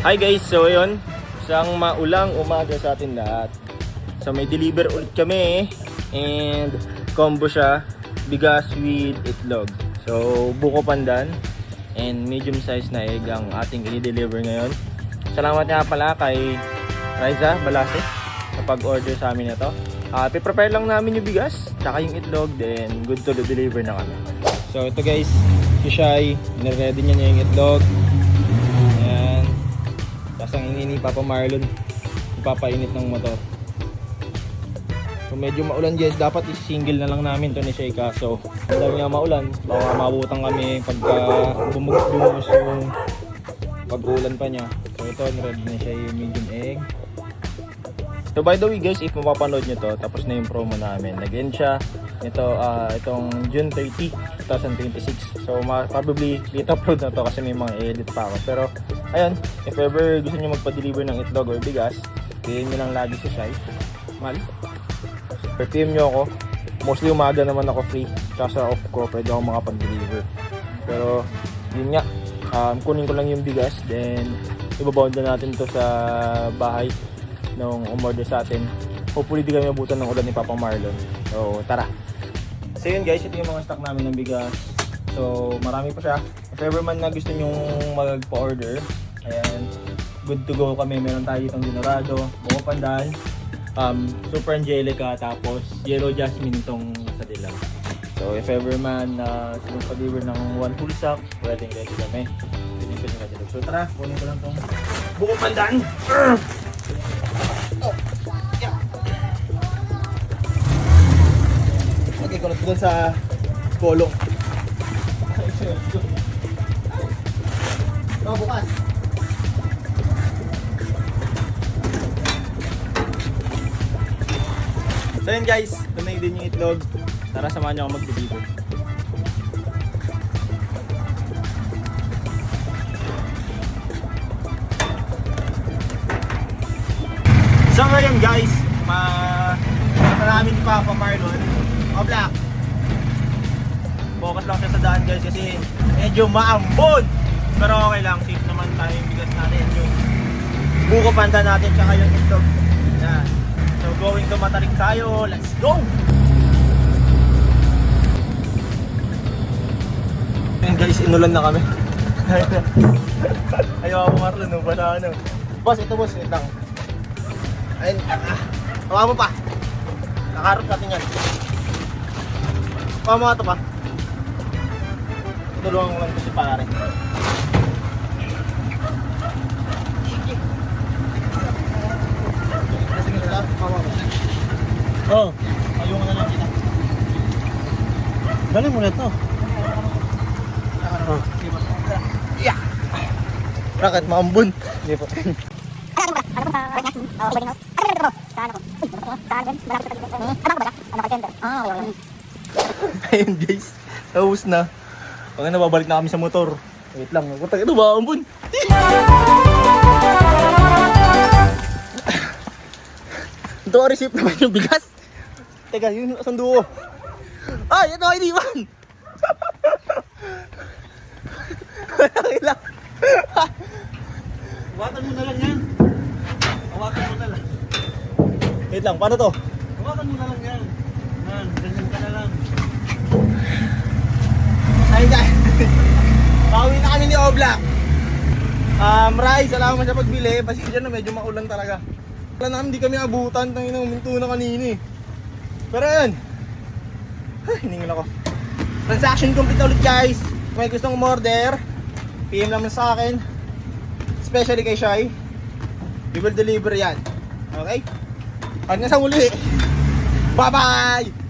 Hi guys, so ayun, isang maulang umaga sa atin lahat. So may deliver ulit kami and combo siya, bigas with itlog. So buko pandan and medium size na egg ang ating i-deliver ngayon. Salamat nga pala kay Raisa Balase sa pag-order sa amin na to. Prepare lang namin yung bigas, tsaka yung itlog, then good to deliver na kami. So ito guys, si Shai, niready niya yung itlog. Ayan. Tapos ang ini ni Papa Marlon, ipapainit ng motor. So medyo maulan guys, dapat is-single na lang namin to ni Shai, kaso daw nga maulan, baka mabutang kami pagka bumugus yung pag-ulan pa niya. So ito, niready na siya yung medium egg. So by the way guys, if mapapanood nyo to, tapos na yung promo namin. Nag-end siya itong June 30, 2026. So probably late upload na to kasi may mga edit pa ako. Pero ayun, if ever gusto nyo magpa-deliver ng itlog or bigas, PM nyo lang lagi si Shai. Mal. PM nyo ako. Mostly umaga naman ako free. Tsaka off ko, pwede ako makapag-deliver. Pero yun nga, kunin ko lang yung bigas, then ibabound na natin to sa bahay nung umorder sa atin. Hopefully di kami mabutan ng ulan ni Papa Marlon. So tara. So yun guys, ito yung mga stock namin ng bigas. So marami pa siya. If ever man na gusto nyong magpa-order, ayan, good to go kami. Meron tayo itong Dinorado, buko pandan, Super Angelica, tapos Yellow Jasmine itong sa dilaw. So if ever man sinong-deliver ng one full sack, pwedeng ready kami. Pinipin na dito. So tara, kunin ko lang itong buko pandan. Okay, kunot doon sa kolong. Bukas. So yun guys, tunay din yung itlog. Tara, samahan nyo ako mag-deliver. So ngayon guys, namin ni Papa Marlon, Black. Focus lang siya sa daan guys kasi medyo maambon. Pero okay lang, safe naman tayo yung bigas natin, yung buko pandan natin, tsaka yung itlog. Yan. So going to Matarik tayo, let's go! Ayun guys, inulan na kami. Ayaw ako Marlon, no? Basta ano. Boss, ito boss, wait lang. Ayun, hawa mo pa. Nakarot natin yan. Hawa mo nga ito pa. Tulungan ko lang ito si pare. Oh, ayun na lang kita. Dali mo na ito. Yeah. Bakit maambun? Hindi po. Ayun guys, tapos na. Pag nababalik na kami sa motor. Wait lang, magpatag ito ba ambun? Ito ang receipt naman yung bigas. Teka, yun ang duo. Ay, ito ay diwan. Walang ilang. Hawakan mo na lang yan. Hawakan mo na lang. Wait lang, paano to? Hawakan mo na lang yan. Man, ganyan ka na lang. Ayun guys. Pauwi na kami ni Oblak. Rai, salamat sa pagbili. Pasensya na, medyo maulan talaga. Wala namin, hindi kami abutan. Tangina, uminto na kanina eh. Pero yun. Hiningin ako. Transaction complete ulit guys. Kung may gustong umorder, PM naman sa akin. Especially kay Shai. We will deliver yan. Okay? Hanggang sa muli. Bye bye!